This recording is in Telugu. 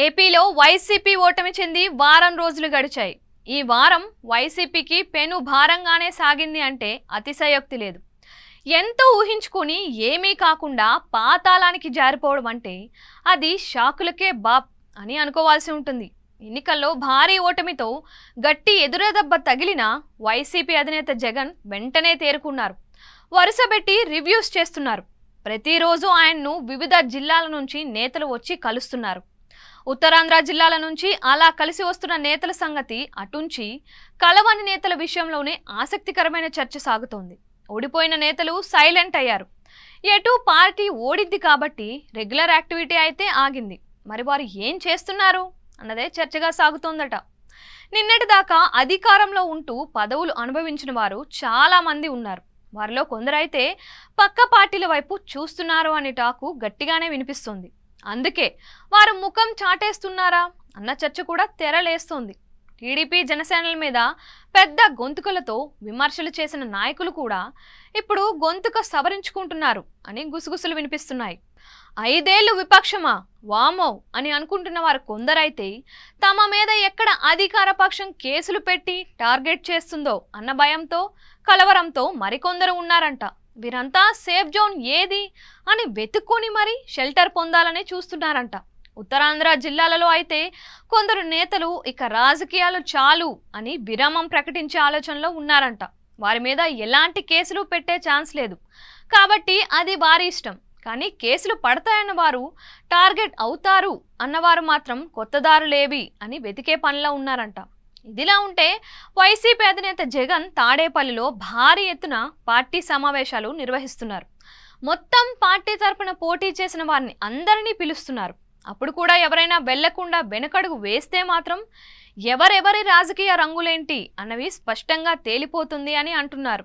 ఏపీలో వైసీపీ ఓటమి చెంది వారం రోజులు గడిచాయి. ఈ వారం వైసీపీకి పెను భారంగానే సాగింది అంటే అతిశయోక్తి లేదు. ఎంతో ఊహించుకుని ఏమీ కాకుండా పాతాళానికి జారిపోవడం అంటే అది షాకులకే బాప్ అని అనుకోవాల్సి ఉంటుంది. ఎన్నికల్లో భారీ ఓటమితో గట్టి ఎదురుదెబ్బ తగిలిన వైసీపీ అధినేత జగన్ వెంటనే తేరుకున్నారు. వరుసబెట్టి రివ్యూస్ చేస్తున్నారు. ప్రతిరోజు ఆయన్ను వివిధ జిల్లాల నుంచి నేతలు వచ్చి కలుస్తున్నారు. ఉత్తరాంధ్ర జిల్లాల నుంచి అలా కలిసి వస్తున్న నేతల సంగతి అటుంచి కలవని నేతల విషయంలోనే ఆసక్తికరమైన చర్చ సాగుతోంది. ఓడిపోయిన నేతలు సైలెంట్ అయ్యారు. ఎటు పార్టీ ఓడిద్ది కాబట్టి రెగ్యులర్ యాక్టివిటీ అయితే ఆగింది. మరి వారు ఏం చేస్తున్నారు అన్నదే చర్చగా సాగుతోందట. నిన్నటిదాకా అధికారంలో ఉంటూ పదవులు అనుభవించిన వారు చాలా మంది ఉన్నారు. వారిలో కొందరైతే పక్క పార్టీల వైపు చూస్తున్నారు అనే టాకు గట్టిగానే వినిపిస్తోంది. అందుకే వారు ముఖం చాటేస్తున్నారా అన్న చర్చ కూడా తెరలేస్తోంది. టీడీపీ జనసేనల మీద పెద్ద గొంతుకలతో విమర్శలు చేసిన నాయకులు కూడా ఇప్పుడు గొంతుక సవరించుకుంటున్నారు అని గుసగుసలు వినిపిస్తున్నాయి. 5 ఏళ్లు విపక్షమా వామో అని అనుకుంటున్న వారు కొందరైతే తమ మీద ఎక్కడ అధికార పక్షం కేసులు పెట్టి టార్గెట్ చేస్తుందో అన్న భయంతో కలవరంతో మరికొందరు ఉన్నారంట. వీరంతా సేఫ్ జోన్ ఏది అని వెతుక్కొని మరీ షెల్టర్ పొందాలని చూస్తున్నారంట. ఉత్తరాంధ్ర జిల్లాలలో అయితే కొందరు నేతలు ఇక రాజకీయాలు చాలు అని విరామం ప్రకటించే ఆలోచనలో ఉన్నారంట. వారి మీద ఎలాంటి కేసులు పెట్టే ఛాన్స్ లేదు కాబట్టి అది వారి ఇష్టం. కానీ కేసులు పడతాయన్న వారు, టార్గెట్ అవుతారు అన్నవారు మాత్రం కొత్త దారులేవి అని వెతికే పనిలో ఉన్నారంట. ఇదిలా ఉంటే వైసీపీ అధినేత జగన్ తాడేపల్లిలో భారీ ఎత్తున పార్టీ సమావేశాలు నిర్వహిస్తున్నారు. మొత్తం పార్టీ తరపున పోటీ చేసిన వారిని అందరినీ పిలుస్తున్నారు. అప్పుడు కూడా ఎవరైనా వెళ్లకుండా వెనకడుగు వేస్తే మాత్రం ఎవరెవరి రాజకీయ రంగులేంటి అన్నవి స్పష్టంగా తేలిపోతుంది అని అంటున్నారు.